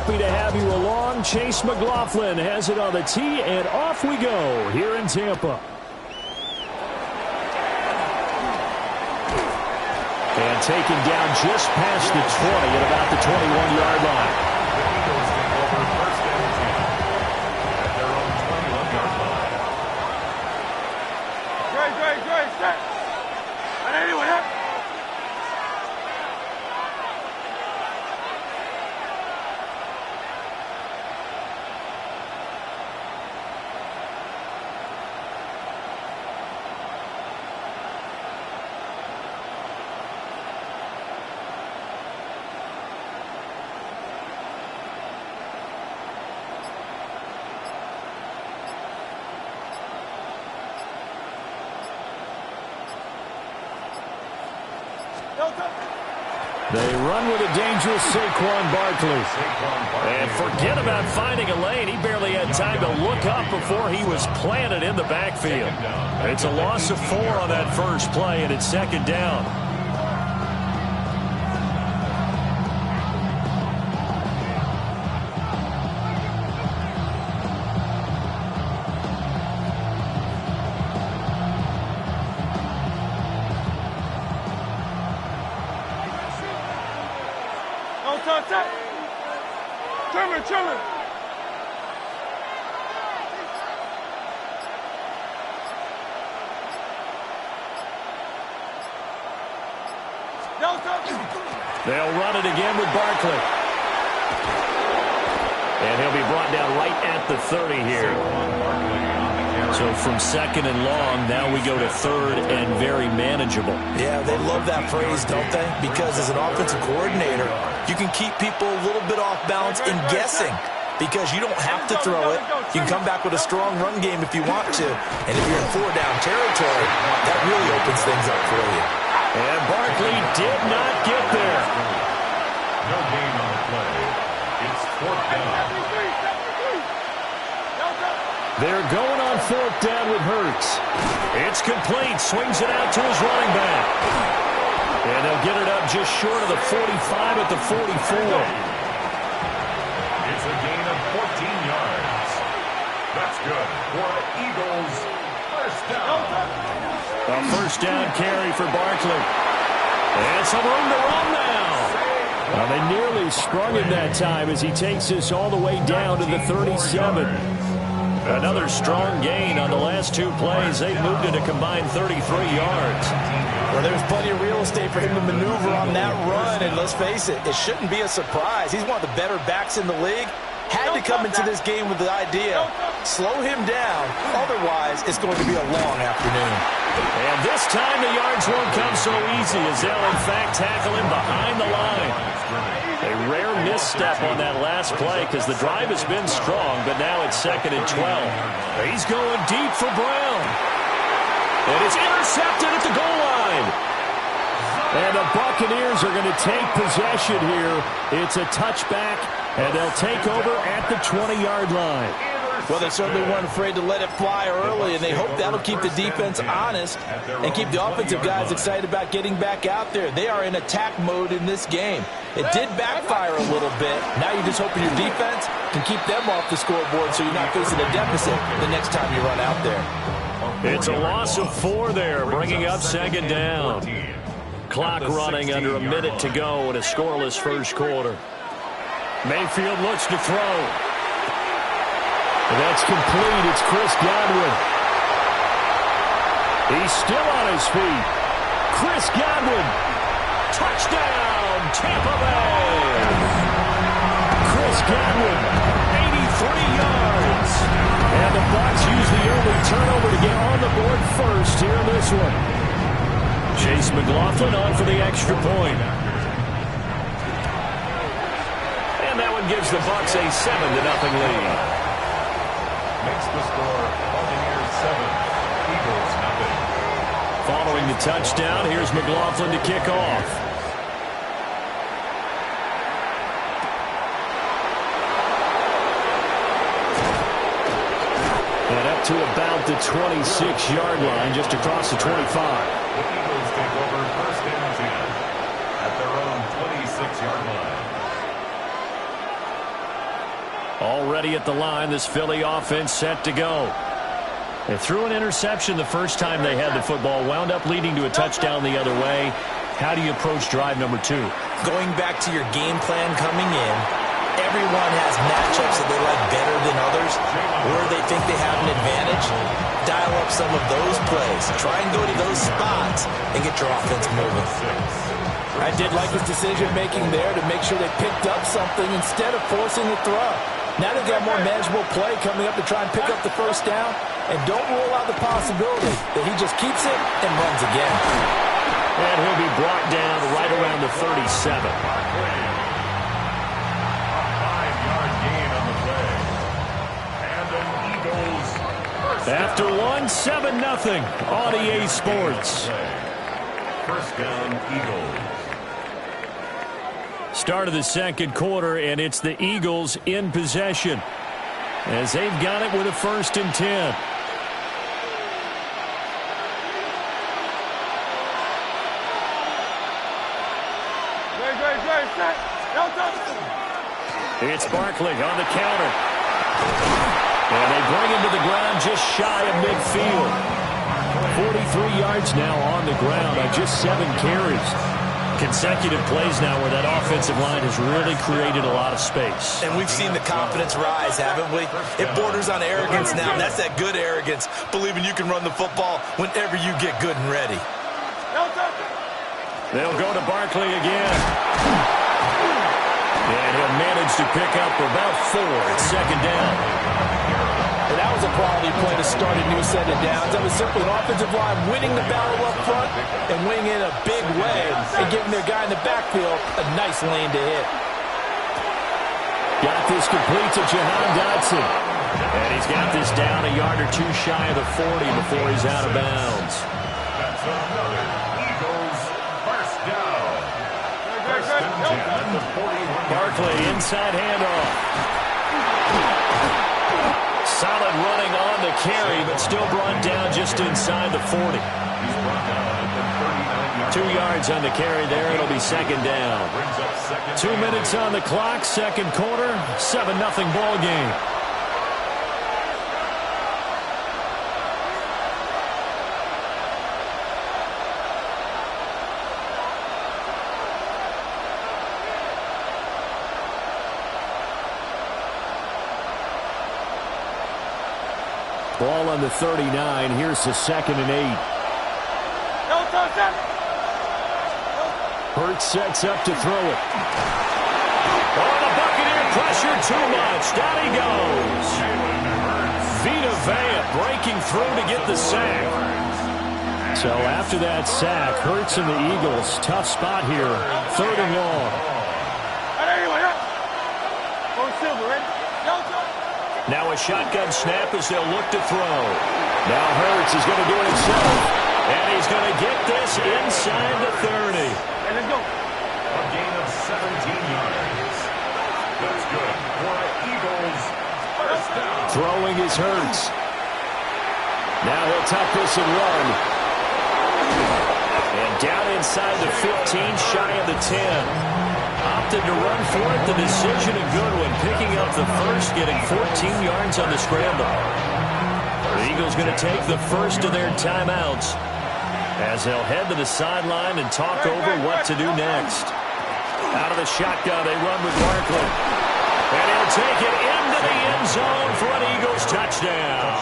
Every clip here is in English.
happy to have you along. Chase McLaughlin has it on the tee, and off we go here in Tampa. And taken down just past the 20 at about the 21-yard line. Great, set. And anyway, They run with a dangerous Saquon Barkley. And forget about finding a lane. He barely had time to look up before he was planted in the backfield. It's a loss of 4 on that first play, and it's second down. Trimmer. They'll run it again with Barkley. And he'll be brought down right at the 30 here. So from second and long, now we go to third and very manageable. Yeah, they love that phrase, don't they? Because as an offensive coordinator, you can keep people a little bit off balance in guessing because you don't have to throw it. You can come back with a strong run game if you want to. And if you're in 4-down territory, that really opens things up for you. And Barkley did not get there. No gain on the play. It's 4th down. They're going on 4th down with Hurts. It's complete. Swings it out to his running back. And they'll get it up just short of the 45 at the 44. It's a gain of 14 yards. That's good for the Eagles. First down. A first down carry for Barkley. And some room to run now. Well, they nearly sprung him that time as he takes this all the way down to the 37. Another strong gain on the last 2 plays. They've moved it a combined 33 yards. Well, there's plenty of real estate for him to maneuver on that run, and let's face it, it shouldn't be a surprise. He's one of the better backs in the league. Had to come into this game with the idea, slow him down, otherwise it's going to be a long afternoon. And this time the yards won't come so easy as they'll in fact tackle him behind the line. A rare misstep on that last play because the drive has been strong, but now it's 2nd and 12. He's going deep for Brown. And it's intercepted at the goal line. And the Buccaneers are going to take possession here. It's a touchback, and they'll take over at the 20-yard line. Well, they certainly weren't afraid to let it fly early, and they hope that'll keep the defense honest and keep the offensive guys excited about getting back out there. They are in attack mode in this game. It did backfire a little bit. Now you're just hoping your defense can keep them off the scoreboard so you're not facing a deficit the next time you run out there. It's a loss of 4 there, bringing up 2nd down. Clock running under a minute to go in a scoreless first quarter. Mayfield looks to throw. That's complete. It's Chris Godwin. He's still on his feet. Chris Godwin. Touchdown, Tampa Bay. Chris Godwin, 83 yards. And the Bucs use the early turnover to get on the board first here in this one. Chase McLaughlin on for the extra point. And that one gives the Bucs a 7-0 lead. Makes the score Buccaneers 7, Eagles 0. Following the touchdown, here's McLaughlin to kick off. And up to about the 26-yard line, just across the 25. The Eagles take over 1st and 10 at their own 26-yard line. Already at the line, this Philly offense set to go. They threw an interception the first time they had the football, wound up leading to a touchdown the other way. How do you approach drive number 2? Going back to your game plan coming in, everyone has matchups that they like better than others, where they think they have an advantage. Dial up some of those plays. Try and go to those spots and get your offense moving. I did like his decision-making there to make sure they picked up something instead of forcing the throw. Now they've got more manageable play coming up to try and pick up the first down, and don't rule out the possibility that he just keeps it and runs again. And he'll be brought down right around the 37. 5-yard gain on the play. And an Eagles first After one, 7-0 on EA Sports. First down, Eagles. Start of the second quarter, and it's the Eagles in possession as they've got it with a 1st and 10. It's Barkley on the counter. And they bring him to the ground just shy of midfield. 43 yards now on the ground on just 7 carries. Consecutive plays now where that offensive line has really created a lot of space. And we've seen the confidence rise, haven't we? It borders on arrogance now. That's that good arrogance, believing you can run the football whenever you get good and ready. They'll go to Barkley again. And he'll manage to pick up about 4 at 2nd down. And that was a quality play to start a new set of downs. That was simply an offensive line winning the battle up front and winning in a big way and giving their guy in the backfield a nice lane to hit. Got this complete to Jahan Dotson. And he's got this down a yard or 2 shy of the 40 before he's out of bounds. That's another Eagles first down. First and 10 at the 41. Barkley inside handoff. Solid running on the carry, but still brought down just inside the 40. He's brought down at the 39-yard 2 yards on the carry there. It'll be 2nd down. 2 minutes on the clock, second quarter, 7-0 ball game. Ball on the 39. Here's the 2nd and 8. Hurts sets up to throw it. Oh, the Buccaneer pressure too much. Down he goes. Vita Vea breaking through to get the sack. So after that sack, Hurts and the Eagles, tough spot here. 3rd and long. Now a shotgun snap as they'll look to throw. Now Hurts is going to do it himself. And he's going to get this inside the 30. Let's go. A gain of 17 yards. That's good for the Eagles. First down. Throwing is Hurts. Now he'll tuck this and run. And down inside the 15, shy of the 10. Opted to run for it. The decision a good one. Picking up the first, getting 14 yards on the scramble. The Eagles going to take the first of their timeouts as they'll head to the sideline and talk over what to do next. Out of the shotgun, they run with Barkley. And he'll take it into the end zone for an Eagles touchdown.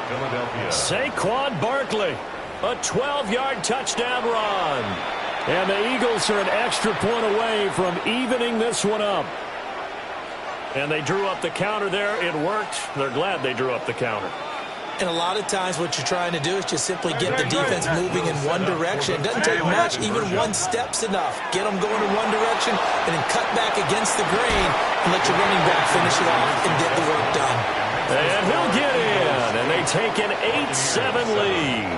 Philadelphia. Saquon Barkley, a 12-yard touchdown run. And the Eagles are an extra point away from evening this one up. And they drew up the counter there. It worked. They're glad they drew up the counter. And a lot of times what you're trying to do is just simply get the defense moving in one direction. It doesn't take much. Even one step's enough. Get them going in one direction and then cut back against the grain and let your running back finish it off and get the work done. And he'll get in. And they take an 8-7 lead.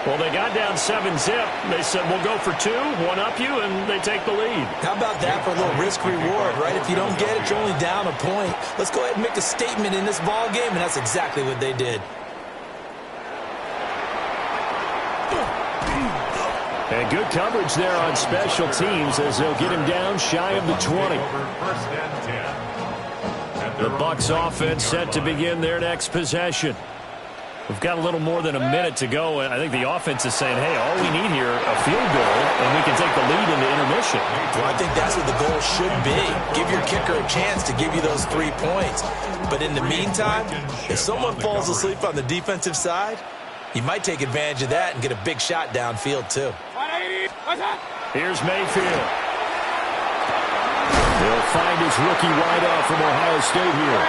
Well, they got down 7-zip. They said, we'll go for 2, one up you, and they take the lead. How about that for a little risk-reward, right? If you don't get it, you're only down a point. Let's go ahead and make a statement in this ball game, and that's exactly what they did. And good coverage there on special teams as they'll get him down shy of the 20. First and 10. At The Bucs offense set to begin their next possession. We've got a little more than a minute to go, and I think the offense is saying, hey, all we need here, a field goal, and we can take the lead into intermission. Well, I think that's what the goal should be. Give your kicker a chance to give you those 3 points. But in the meantime, if someone falls asleep on the defensive side, he might take advantage of that and get a big shot downfield, too. Here's Mayfield. He'll find his rookie wideout from Ohio State here.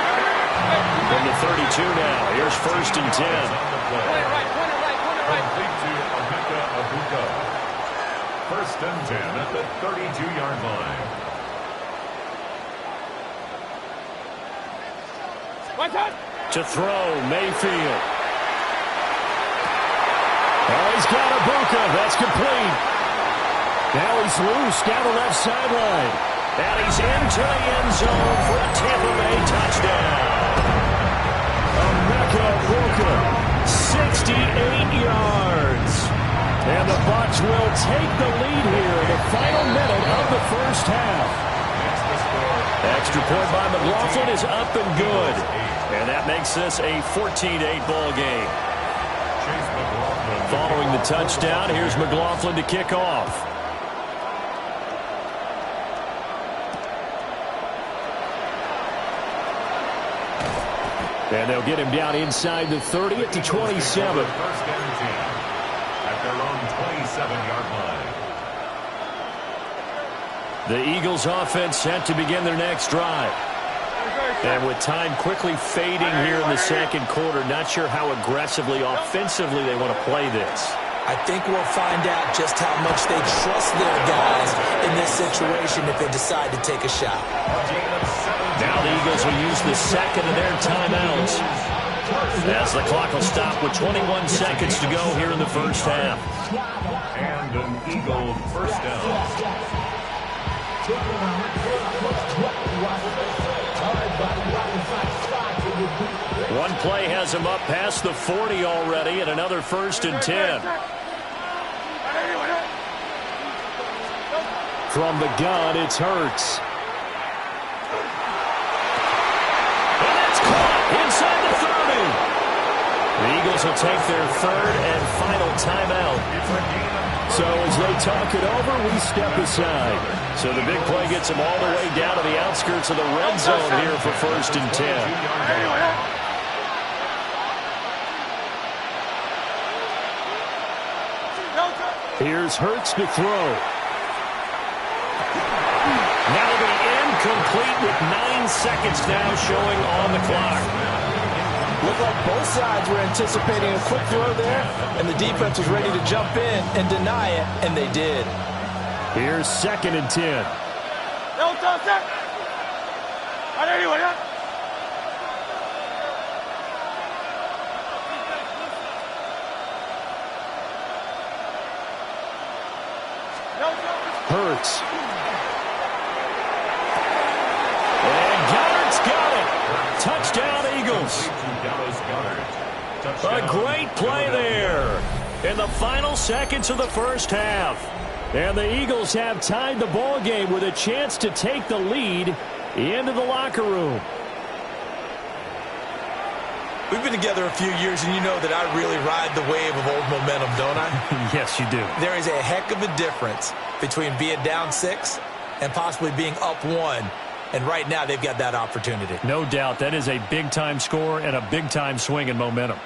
From the 32 now. Here's 1st and 10. Complete to Abuka. 1st and 10 at the 32-yard line. To throw, Mayfield. Oh, he's got Abuka. That's complete. Now he's loose down the left sideline. And he's into the end zone for a Tampa Bay touchdown. Abuka, 68 yards. And the Bucs will take the lead here in the final minute of the first half. Extra point by McLaughlin is up and good. And that makes this a 14-8 ball game. Following the touchdown, here's McLaughlin to kick off. And they'll get him down inside the 30 at the 27. 1st and 10 at their own 27-yard line. The Eagles offense set to begin their next drive. And with time quickly fading here in the second quarter, not sure how aggressively, offensively they want to play this. I think we'll find out just how much they trust their guys in this situation if they decide to take a shot. Now the Eagles will use the second of their timeouts as the clock will stop with 21 seconds to go here in the first half. And an Eagle 1st down. One play has him up past the 40 already, and another 1st and 10. From the gun, it's Hurts. And that's caught inside the 30. The Eagles will take their 3rd and final timeout. So as they talk it over, we step aside. So the big play gets them all the way down to the outskirts of the red zone here for 1st and 10. Here's Hurts to throw. That'll be incomplete with 9 seconds now showing on the clock. Looked like both sides were anticipating a quick throw there, and the defense was ready to jump in and deny it, and they did. Here's 2nd and 10. Hurts. And Goddard's got it. Touchdown, Eagles. A great play there in the final seconds of the first half. And the Eagles have tied the ball game with a chance to take the lead into the locker room. We've been together a few years, and you know that I really ride the wave of old momentum, don't I? Yes, you do. There is a heck of a difference between being down 6 and possibly being up 1. And right now, they've got that opportunity. No doubt. That is a big-time score and a big-time swing in momentum.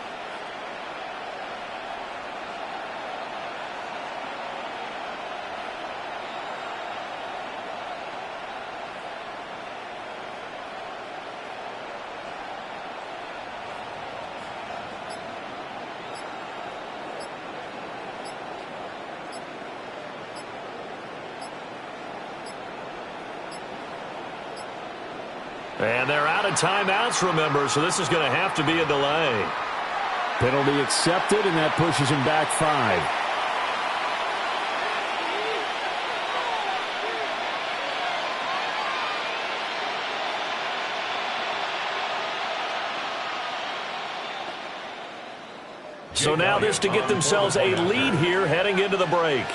And they're out of timeouts, remember, so this is going to have to be a delay. Penalty accepted, and that pushes him back 5. So now this to get themselves a lead here heading into the break.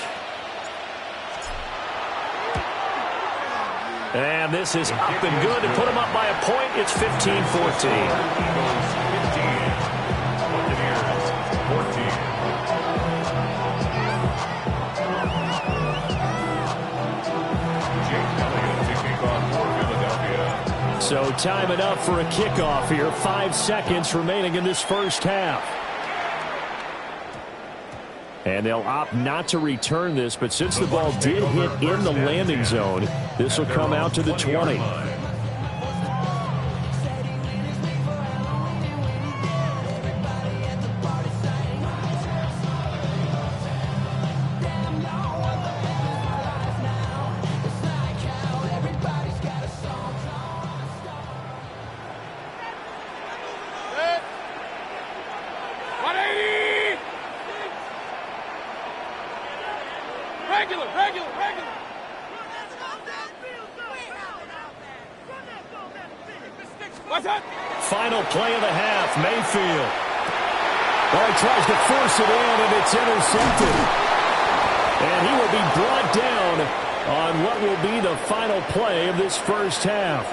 And this is up and good to put them up by a point. It's 15-14. So time it up for a kickoff here. 5 seconds remaining in this first half. And they'll opt not to return this, but since the ball did hit in the landing zone, this will come out to the 20. Final play of the half, Mayfield. Oh, he tries to force it in, and it's intercepted. And he will be brought down on what will be the final play of this first half.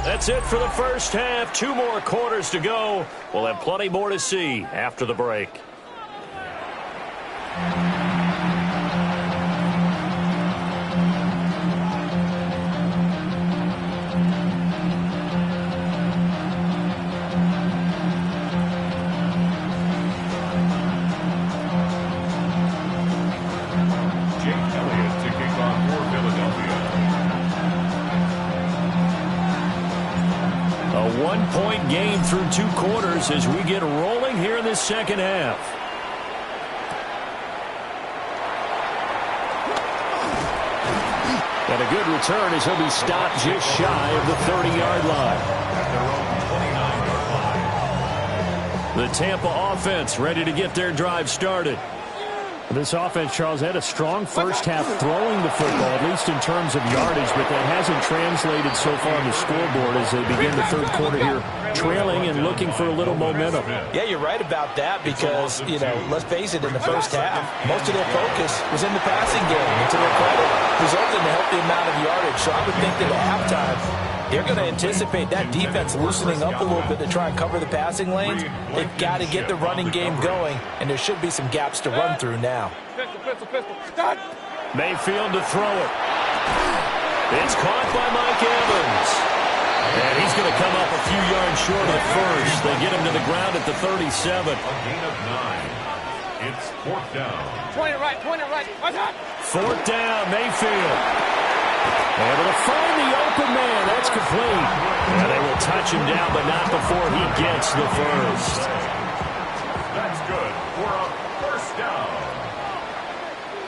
That's it for the first half. 2 more quarters to go. We'll have plenty more to see after the break. A 1-point game through 2 quarters as we get rolling here in this second half. And a good return as he'll be stopped just shy of the 30-yard line. The Tampa offense ready to get their drive started. This offense, Charles, had a strong first half throwing the football, at least in terms of yardage, but that hasn't translated so far on the scoreboard as they begin the third quarter here, trailing and looking for a little momentum. Yeah, you're right about that because, you know, let's face it, in the first half, most of their focus was in the passing game. And to their credit, resulted in a healthy amount of yardage. So I would think that at halftime, they're going to anticipate that defense loosening up a little bit to try and cover the passing lanes. They've got to get the running game going, and there should be some gaps to run through now. Mayfield to throw it. It's caught by Mike Evans. And he's going to come up a few yards short of the first. They get him to the ground at the 37. A gain of 9. It's 4th down. Point it right. What's up? 4th down, Mayfield. Able to find the open man. That's complete. And they will touch him down, but not before he gets the first. That's good for a first down.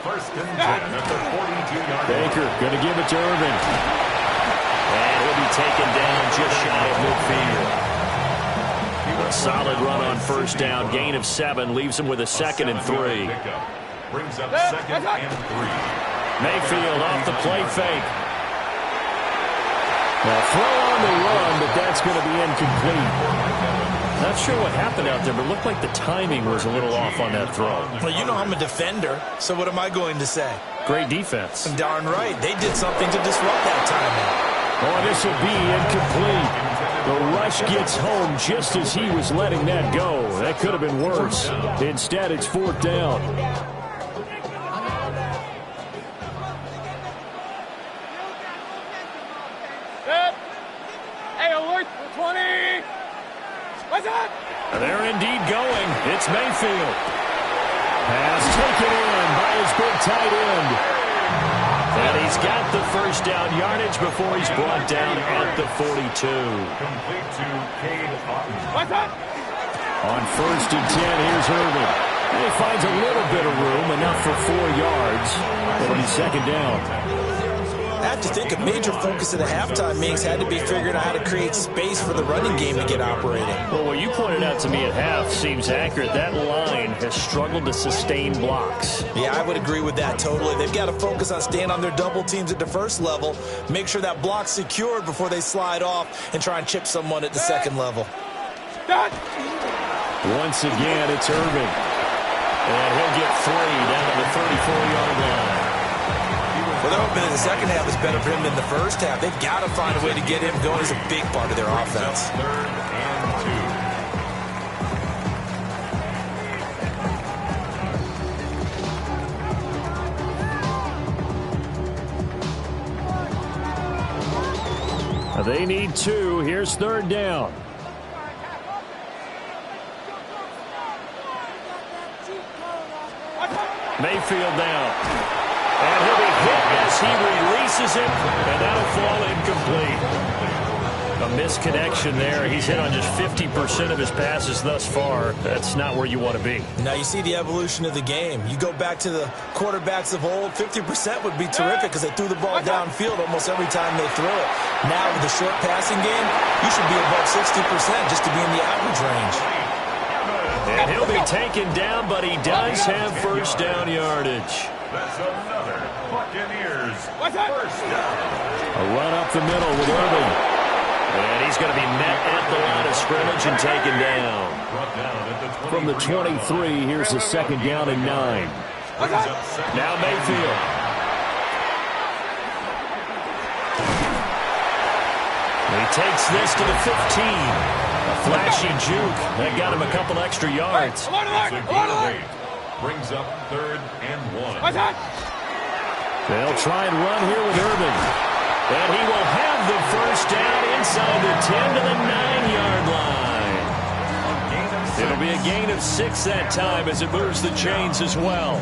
1st and 10 at the 42-yard line. Baker going to give it to Irvin. And he'll be taken down just shy of midfield. A solid run on first down. Gain of 7 leaves him with a 2nd and 3. Brings up 2nd and 3. Mayfield off the play fake. Now throw on the run, but that's going to be incomplete. Not sure what happened out there, but it looked like the timing was a little off on that throw. Well, you know I'm a defender, so what am I going to say? Great defense. Darn right. They did something to disrupt that timing. Oh, this will be incomplete. The rush gets home just as he was letting that go. That could have been worse. Instead, it's 4th down. They're indeed going. It's Mayfield. Pass taken in by his big tight end. And he's got the first down yardage before he's brought down at the 42. Complete to Cade Otton. On 1st and 10, here's Irvin. And he finds a little bit of room, enough for 4 yards. It'll be 2nd down. I have to think a major focus of the halftime meetings had to be figuring out how to create space for the running game to get operating. Well, what you pointed out to me at half seems accurate. That line has struggled to sustain blocks. Yeah, I would agree with that totally. They've got to focus on staying on their double teams at the first level, make sure that block's secured before they slide off and try and chip someone at the second level. Once again, it's Irving. And he'll get 3 down to the 34-yard line. Well, they're hoping that the second half is better for him than the first half. They've got to find a way to get him going. He's a big part of their offense. Third and 2. They need 2. Here's third down. Mayfield now. And he'll be hit as he releases it, and that'll fall incomplete. A misconnection there. He's hit on just 50% of his passes thus far. That's not where you want to be. Now you see the evolution of the game. You go back to the quarterbacks of old, 50% would be terrific because they threw the ball downfield almost every time they threw it. Now with the short passing game, you should be above 60% just to be in the average range. And he'll be taken down, but he does have first down yardage. That's another Buccaneers first down. A run up the middle with Irving. And he's going to be met at the line of scrimmage and taken down. From the 23, here's the second down and 9. Now Mayfield. And he takes this to the 15. A flashy juke. That got him a couple extra yards. Brings up third and 1. They'll try and run here with Irving. And he will have the first down inside the 10 to the 9-yard line. It'll be a gain of 6 that time as it moves the chains as well.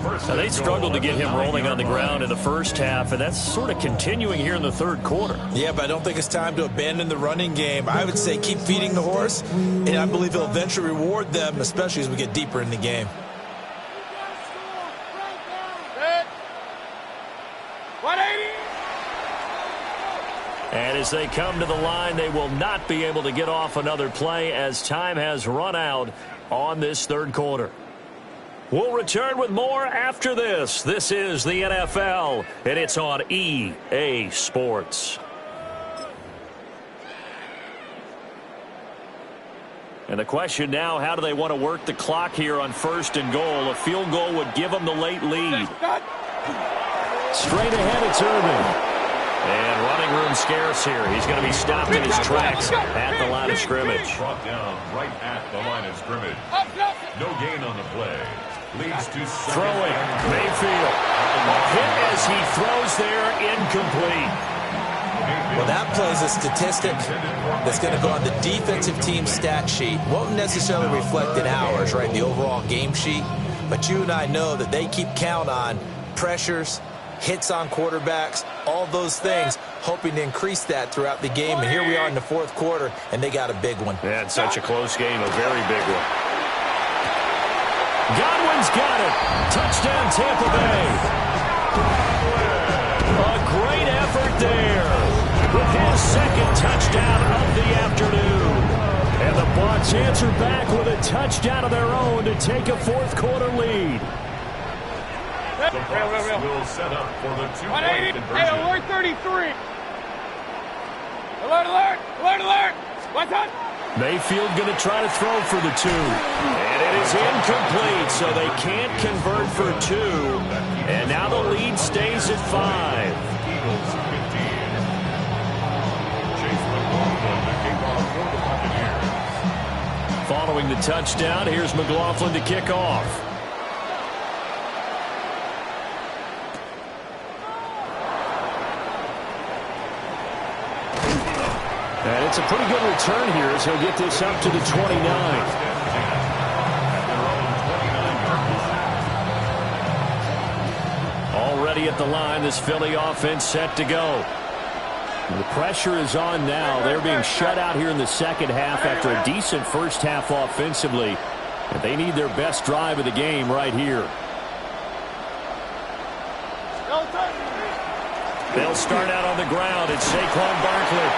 Now, they struggled to get him rolling on the ground in the first half, and that's sort of continuing here in the third quarter. Yeah, but I don't think it's time to abandon the running game. I would say keep feeding the horse, and I believe he'll eventually reward them, especially as we get deeper in the game. And as they come to the line, they will not be able to get off another play as time has run out on this third quarter. We'll return with more after this. This is the NFL, and it's on EA Sports. And the question now, how do they want to work the clock here on first and goal? A field goal would give them the late lead. Straight ahead, it's Irving. And running room scarce here. He's going to be stopped in his tracks at the line of scrimmage. Brought down right at the line of scrimmage. No gain on the play. Leads to throwing. Mayfield. A hit as he throws there, incomplete. Well, that plays a statistic that's going to go on the defensive team stat sheet. Won't necessarily reflect in ours, right, the overall game sheet. But you and I know that they keep count on pressures, hits on quarterbacks, all those things, hoping to increase that throughout the game. And here we are in the fourth quarter, and they got a big one. Yeah, it's such a close game, a very big one. Godwin's got it. Touchdown, Tampa Bay. A great effort there with his second touchdown of the afternoon. And the Bucs answer back with a touchdown of their own to take a fourth quarter lead. The Bucs will set up for the two-point conversion. Hey, alert 33. Alert, alert, alert, alert. What's up? Mayfield going to try to throw for the 2. And it is incomplete, so they can't convert for 2. And now the lead stays at 5. Eagles 15. Chase McLaughlin to kick off for the Buccaneers. Following the touchdown, here's McLaughlin to kick off. And it's a pretty good return here as he'll get this up to the 29. Already at the line, this Philly offense set to go. The pressure is on now. They're being shut out here in the second half after a decent first half offensively. And they need their best drive of the game right here. They'll start out on the ground. It's Saquon Barkley.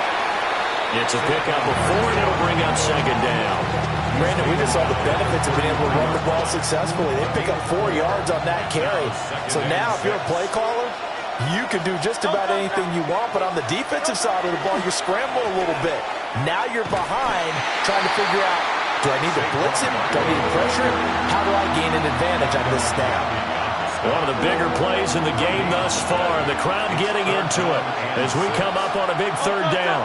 It's a pickup of 4, and it'll bring up second down. Brandon, we just saw the benefits of being able to run the ball successfully. They pick up 4 yards on that carry. So now, if you're a play caller, you can do just about anything you want. But on the defensive side of the ball, you scramble a little bit. Now you're behind, trying to figure out, do I need to blitz him? Do I need to pressure him? How do I gain an advantage on this snap? One of the bigger plays in the game thus far. The crowd getting into it as we come up on a big third down.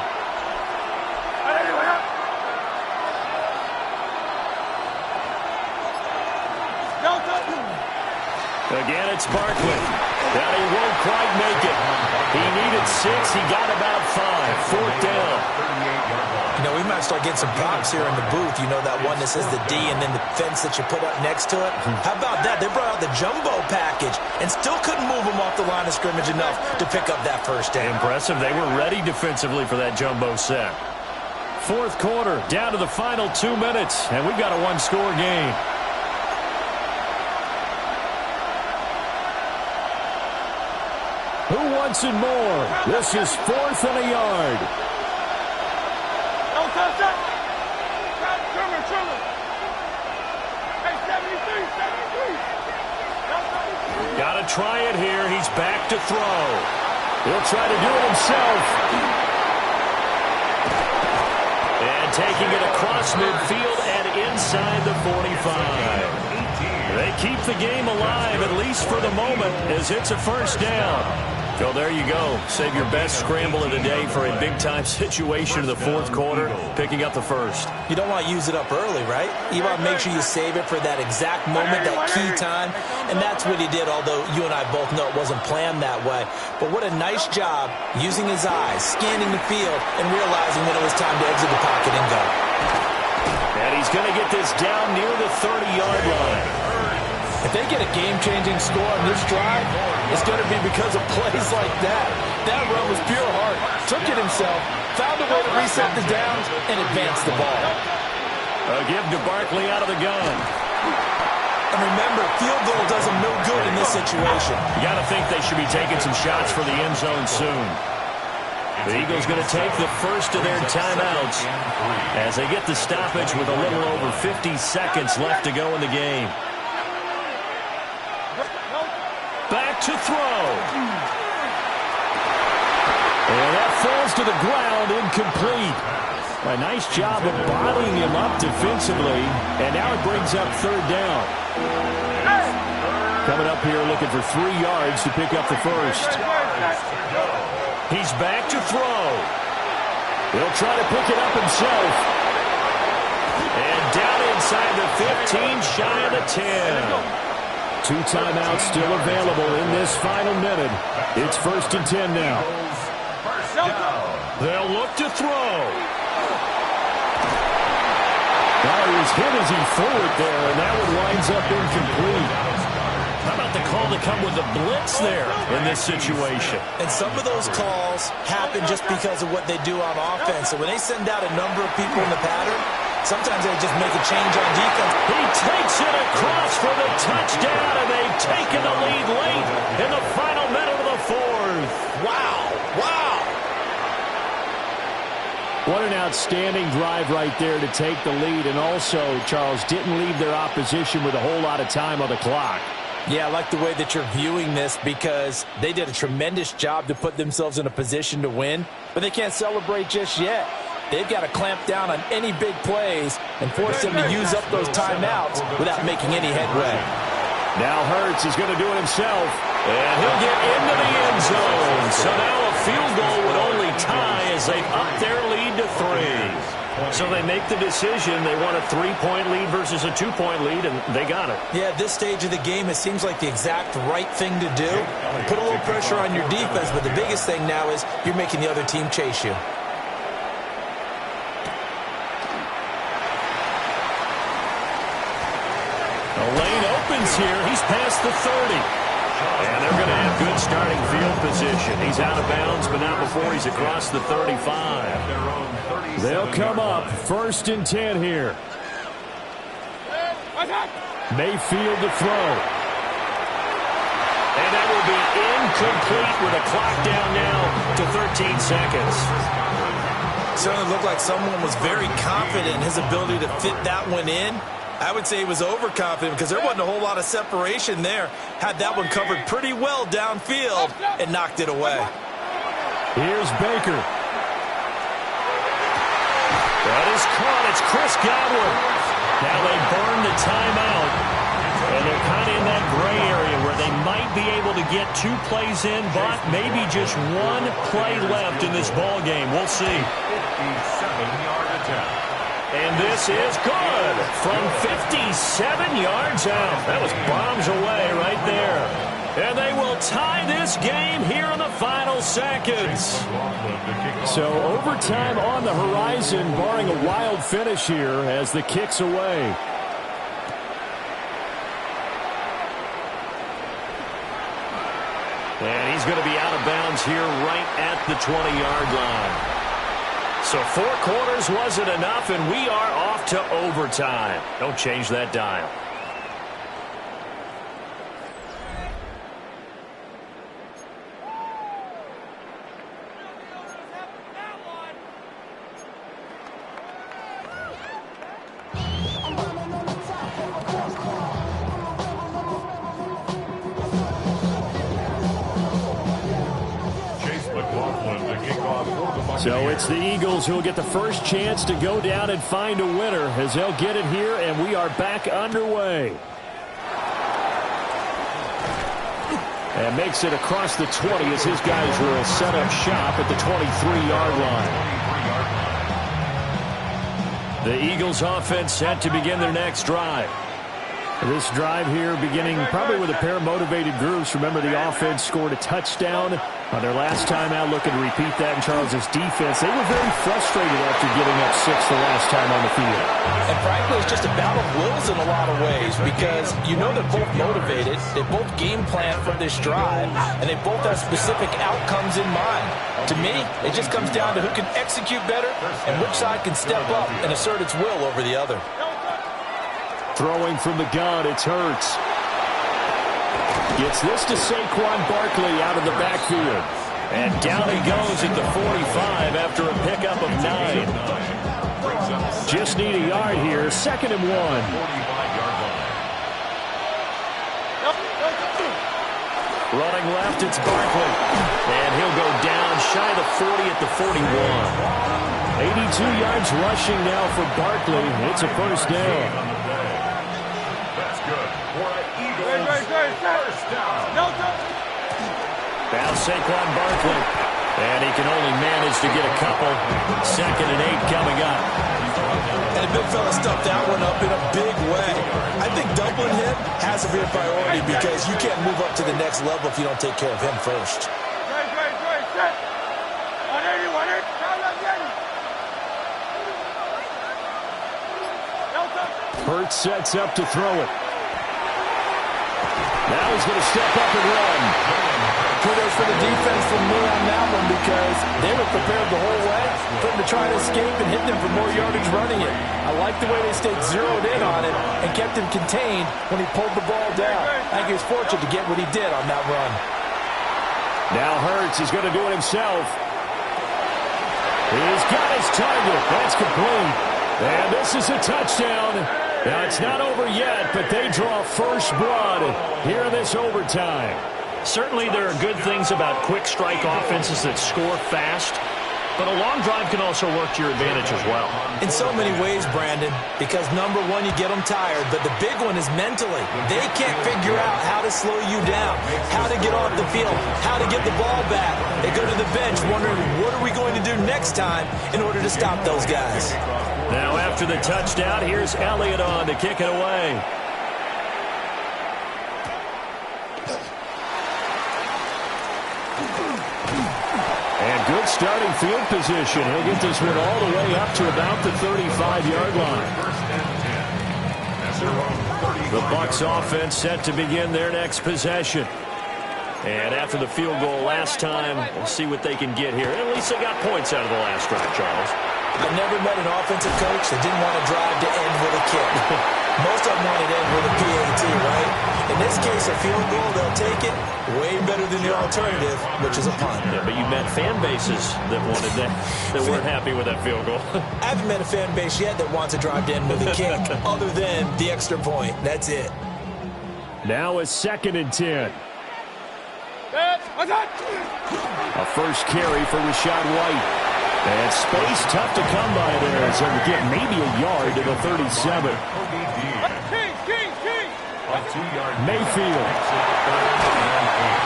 Again, it's Barkley. Now he won't quite make it. He needed 6. He got about 5. Fourth down. You know, we might start getting some props here in the booth. You know, that one that says the D and then the fence that you put up next to it? How about that? They brought out the jumbo package and still couldn't move them off the line of scrimmage enough to pick up that first down. Impressive. They were ready defensively for that jumbo set. Fourth quarter, down to the final 2 minutes, and we've got a one-score game. Who wants it more? This is 4th and a yard. Got to try it here. He's back to throw. He'll try to do it himself. And taking it across midfield and inside the 45. They keep the game alive, at least for the moment, as it's a first down. So there you go. Save your best scramble of the day for a big-time situation in the fourth quarter, picking up the first. You don't want to use it up early, right? You want to make sure you save it for that exact moment, that key time. And that's what he did, although you and I both know it wasn't planned that way. But what a nice job using his eyes, scanning the field, and realizing when it was time to exit the pocket and go. And he's going to get this down near the 30-yard line. If they get a game-changing score on this drive, it's going to be because of plays like that. That run was pure heart. Took it himself, found a way to reset the downs, and advance the ball. A give to Barkley out of the gun. And remember, field goal does him no good in this situation. You got to think they should be taking some shots for the end zone soon. The Eagles going to take the first of their timeouts as they get the stoppage with a little over 50 seconds left to go in the game. Back to throw. And that falls to the ground, incomplete. A nice job of bodying him up defensively. And now it brings up third down. Coming up here looking for 3 yards to pick up the first. He's back to throw. He'll try to pick it up himself. And down inside the 15, shy of the 10. 2 timeouts still available in this final minute. It's 1st and 10 now. They'll look to throw. Now he was hit as he threw it there, and that one winds up incomplete. How about the call to come with the blitz there in this situation? And some of those calls happen just because of what they do on offense. So when they send out a number of people in the pattern, sometimes they just make a change on defense. He takes it across for the touchdown, and they've taken the lead late in the final minute of the fourth. Wow. Wow. What an outstanding drive right there to take the lead. And also, Charles, didn't leave their opposition with a whole lot of time on the clock. Yeah, I like the way that you're viewing this because they did a tremendous job to put themselves in a position to win, but they can't celebrate just yet. They've got to clamp down on any big plays and force them to use up those timeouts without making any headway. Now Hurts is going to do it himself, and he'll get into the end zone. So now a field goal would only tie as they up their lead to 3. So they make the decision. They want a 3-point lead versus a 2-point lead, and they got it. Yeah, at this stage of the game, it seems like the exact right thing to do. Put a little pressure on your defense, but the biggest thing now is you're making the other team chase you. The lane opens here. He's past the 30. And they're going to have good starting field position. He's out of bounds, but not before he's across the 35. They'll come up 1st and 10 here. Mayfield to throw. And that will be incomplete with a clock down now to 13 seconds. Certainly looked like someone was very confident in his ability to fit that one in. I would say he was overconfident because there wasn't a whole lot of separation there. Had that one covered pretty well downfield and knocked it away. Here's Baker. That is caught. It's Chris Godwin. Now they burn the timeout. And they're kind of in that gray area where they might be able to get 2 plays in, but maybe just 1 play left in this ball game. We'll see. 57-yard attempt. And this is good from 57 yards out. That was bombs away right there. And they will tie this game here in the final seconds. So overtime on the horizon, barring a wild finish here as the kick's away. And he's going to be out of bounds here right at the 20-yard line. So 4 quarters wasn't enough, and we are off to overtime. Don't change that dial. So it's the Eagles who will get the first chance to go down and find a winner as they'll get it here, and we are back underway. And makes it across the 20 as his guys will set up shop at the 23-yard line. The Eagles offense set to begin their next drive. This drive here beginning probably with a pair of motivated groups. Remember, the offense scored a touchdown on their last time out. Looking to repeat that in Charles's defense. They were very frustrated after giving up 6 the last time on the field. And frankly, it's just a battle of wills in a lot of ways because you know they're both motivated. They both game plan for this drive, and they both have specific outcomes in mind. To me, it just comes down to who can execute better and which side can step up and assert its will over the other. Throwing from the gun, it's Hurts. Gets this to Saquon Barkley out of the backfield. And down he goes at the 45 after a pickup of 9. Just need a yard here. 2nd and 1. Running left, it's Barkley. And he'll go down shy of the 40 at the 41. 82 yards rushing now for Barkley. It's a first down. Now Saquon Barkley. And he can only manage to get a couple. 2nd and 8 coming up. And the big fella stuffed that one up in a big way. I think doubling him has to be a priority because you can't move up to the next level if you don't take care of him first. Hurts sets up to throw it. Now he's going to step up and run. Kudos for the defense from me on that one because they were prepared the whole way for him to try to escape and hit them for more yardage running it. I like the way they stayed zeroed in on it and kept him contained when he pulled the ball down. I think he was fortunate to get what he did on that run. Now Hurts is going to do it himself. He's got his target. That's complete. And this is a touchdown. Now, it's not over yet, but they draw first blood here in this overtime. Certainly there are good things about quick strike offenses that score fast, but a long drive can also work to your advantage as well. In so many ways, Brandon, because number one, you get them tired, but the big one is mentally. They can't figure out how to slow you down, how to get off the field, how to get the ball back. They go to the bench wondering, what are we going to do next time in order to stop those guys? Now after the touchdown, here's Elliott on to kick it away. And good starting field position. He'll get this one all the way up to about the 35-yard line. The Bucs offense set to begin their next possession. And after the field goal last time, we'll see what they can get here. At least they got points out of the last drive, Charles. I've never met an offensive coach that didn't want to drive to end with a kick. Most of them wanted to end with a PAT, right? In this case, a field goal, they'll take it. Way better than the alternative, which is a punt. Yeah, but you met fan bases that wanted that weren't happy with that field goal. I haven't met a fan base yet that wants to drive to end with a kick, other than the extra point. That's it. Now a 2nd and 10. A first carry for Rashad White. And space tough to come by there, so we get maybe a yard to the 37. Mayfield.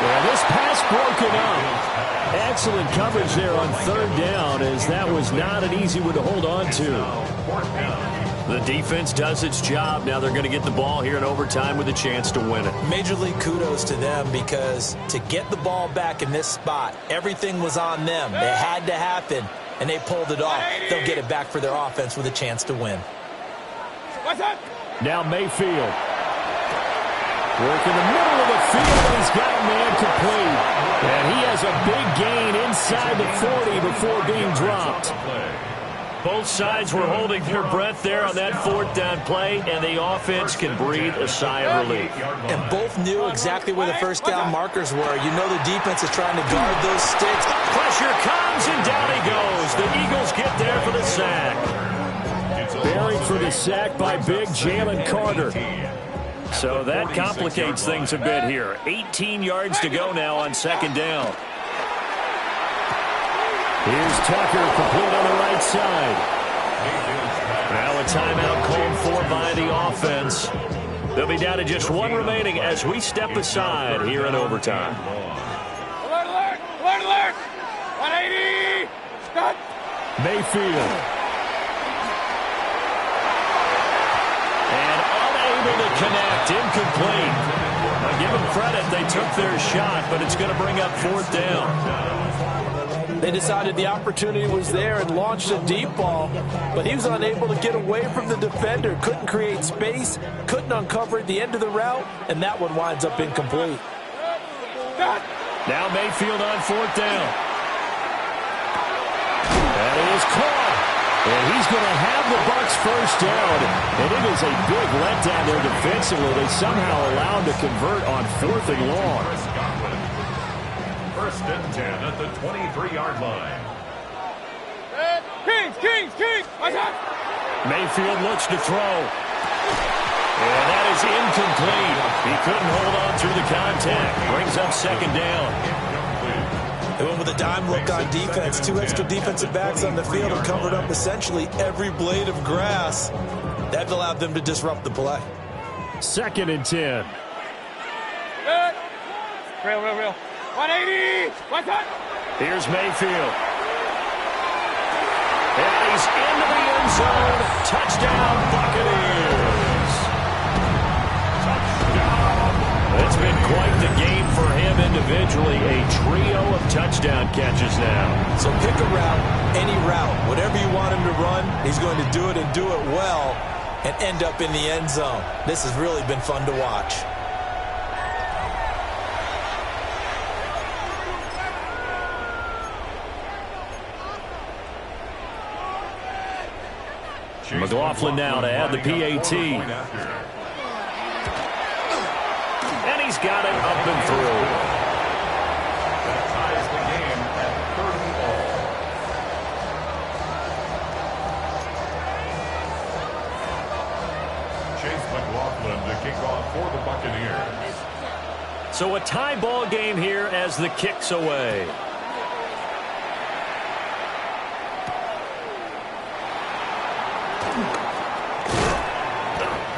Well, this pass broken up. Excellent coverage there on third down, as that was not an easy one to hold on to. The defense does its job. Now they're going to get the ball here in overtime with a chance to win it. Major league kudos to them, because to get the ball back in this spot, everything was on them. It had to happen, and they pulled it off. They'll get it back for their offense with a chance to win. Now Mayfield. Work in the middle of the field, and he's got a man complete. And he has a big gain inside the 40 before being dropped. Both sides were holding their breath there on that fourth down play, and the offense can breathe a sigh of relief. And both knew exactly where the first down markers were. You know the defense is trying to guard those sticks. Pressure comes, and down he goes. The Eagles get there for the sack. Buried for the sack by big Jalen Carter. So that complicates things a bit here. 18 yards to go now on second down. Here's Tucker, complete on the right side. Now a timeout called for by the offense. They'll be down to just one remaining as we step aside here in overtime. Alert, alert! Alert, alert! 180! Stop! Mayfield. And unable to connect, incomplete. Now give them credit, they took their shot, but it's going to bring up fourth down. They decided the opportunity was there and launched a deep ball, but he was unable to get away from the defender, couldn't create space, couldn't uncover at the end of the route, and that one winds up incomplete. Now Mayfield on fourth down. That is caught. And he's going to have the Bucs first down. And it is a big letdown there defensively. They somehow allowed to convert on fourth and long. First and 10 at the 23-yard line. Kings! Watch out! Mayfield looks to throw. And that is incomplete. He couldn't hold on through the contact. Brings up second down. They went with a dime look on defense. 2 extra defensive backs on the field and covered up essentially every blade of grass. That allowed them to disrupt the play. Second and 10. Real. 180! Watch out! Here's Mayfield. And he's into the end zone. Touchdown, Buccaneers. Touchdown. It's been quite the game for him individually. A trio of touchdown catches now. So pick a route, any route. Whatever you want him to run, he's going to do it and do it well and end up in the end zone. This has really been fun to watch. McLaughlin now to add the PAT. And he's got it up and through. That ties the game at 30 all. Chase McLaughlin to kick off for the Buccaneers. So a tie ball game here as the kick's away.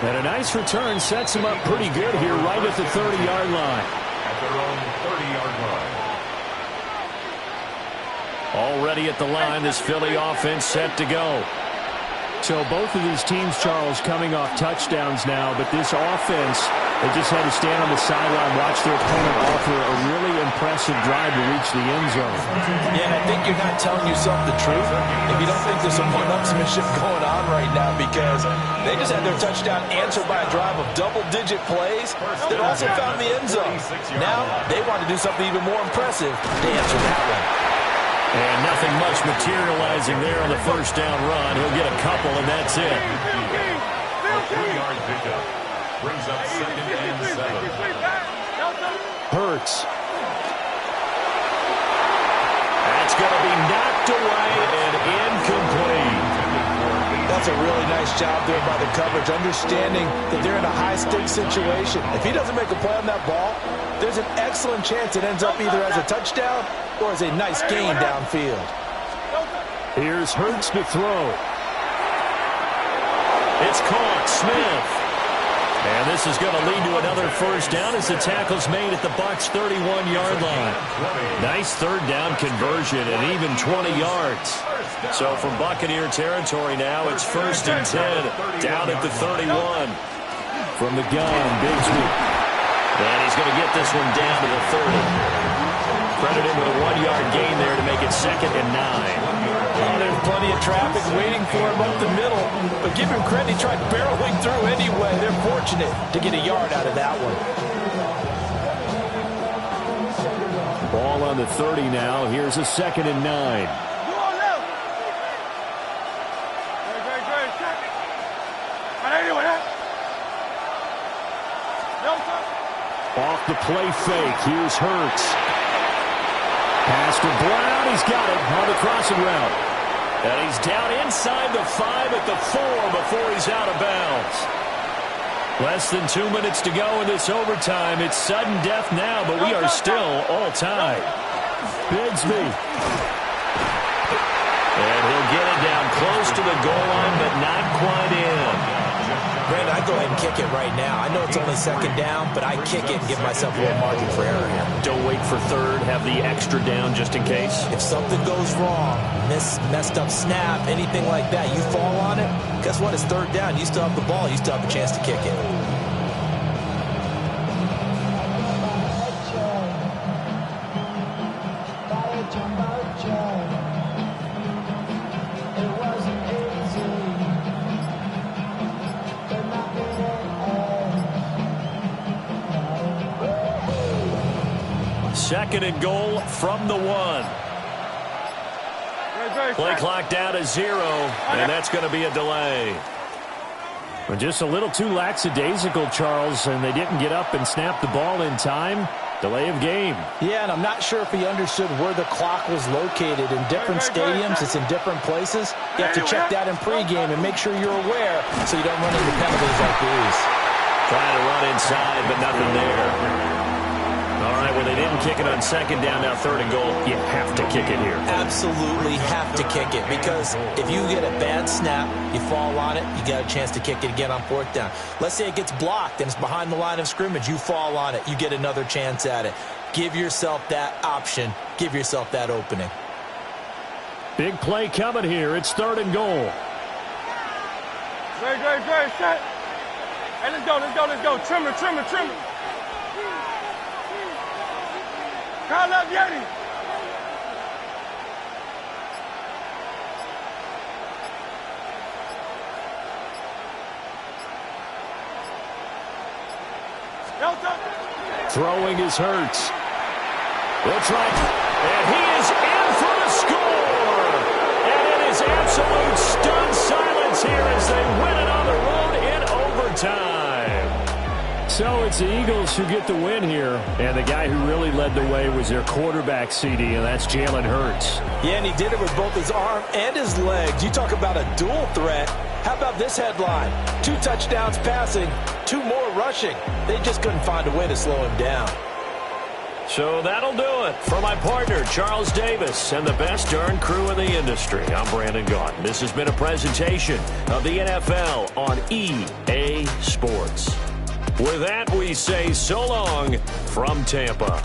And a nice return sets him up pretty good here right at the 30-yard line. At their own 30-yard line. Already at the line, this Philly offense set to go. So both of these teams, Charles, coming off touchdowns now, but this offense, they just had to stand on the sideline, watch their opponent offer a really impressive drive to reach the end zone. Yeah, I think you're not telling yourself the truth if you don't think there's some one-upsmanship going on right now, because they just had their touchdown answered by a drive of double-digit plays that also found the end zone. Now they want to do something even more impressive. They answered that one. And nothing much materializing there on the first down run. He'll get a couple, and that's it. A 3-yard pickup brings up second and 7. Hurts. That's going to be knocked away and incomplete. That's a really nice job there by the coverage, understanding that they're in a high-stakes situation. If he doesn't make a play on that ball, there's an excellent chance it ends up either as a touchdown or as a nice gain downfield. Here's Hurts to throw. It's caught. Smith. And this is going to lead to another first down as the tackle's made at the Bucs' 31-yard line. Nice third down conversion and even 20 yards. So from Buccaneer territory now, it's 1st and 10, down at the 31. From the gun, Bigsby. And he's going to get this one down to the 30. Credit him with a 1-yard gain there to make it 2nd and 9. Oh, there's plenty of traffic waiting for him up the middle. But give him credit, he tried barreling through anyway. They're fortunate to get a yard out of that one. Ball on the 30 now. Here's a 2nd and 9. Off the play fake. Here's Hurts. Pass to Brown. He's got it on the crossing route. And he's down inside the 5 at the 4 before he's out of bounds. Less than 2 minutes to go in this overtime. It's sudden death now, but we are still all tied. Bigsby. And he'll get it down close to the goal line, but not quite in. Brandon, I'd go ahead and kick it right now. I know it's only 2nd down, but I kick it and give myself a little margin for error here. Don't wait for 3rd. Have the extra down just in case. If something goes wrong, messed up snap, anything like that, you fall on it, guess what? It's 3rd down. You still have the ball. You still have a chance to kick it. Second and goal from the 1. Play clock down to 0, and that's going to be a delay. Well, just a little too lackadaisical, Charles, and they didn't get up and snap the ball in time. Delay of game. Yeah, and I'm not sure if he understood where the clock was located. In different stadiums, it's in different places. You have to check that in pregame and make sure you're aware so you don't run into penalties like these. Trying to run inside, but nothing there. All right, well, they didn't kick it on 2nd down, now 3rd and goal. You have to kick it here. Absolutely have to kick it, because if you get a bad snap, you fall on it, you got a chance to kick it again on 4th down. Let's say it gets blocked and it's behind the line of scrimmage. You fall on it, you get another chance at it. Give yourself that option. Give yourself that opening. Big play coming here. It's 3rd and goal. Great, set. Hey, let's go. Trimmer. Call up Yeti. Delta. Throwing is Hurts. That's right. And he is in for the score. And it is absolute stunned silence here as they win it on the road in overtime. So it's the Eagles who get the win here. And the guy who really led the way was their quarterback, CD, and that's Jalen Hurts. Yeah, and he did it with both his arm and his legs. You talk about a dual threat. How about this headline? 2 touchdowns passing, 2 more rushing. They just couldn't find a way to slow him down. So that'll do it. For my partner, Charles Davis, and the best darn crew in the industry, I'm Brandon Gaudin. This has been a presentation of the NFL on EA Sports. With that, we say so long from Tampa.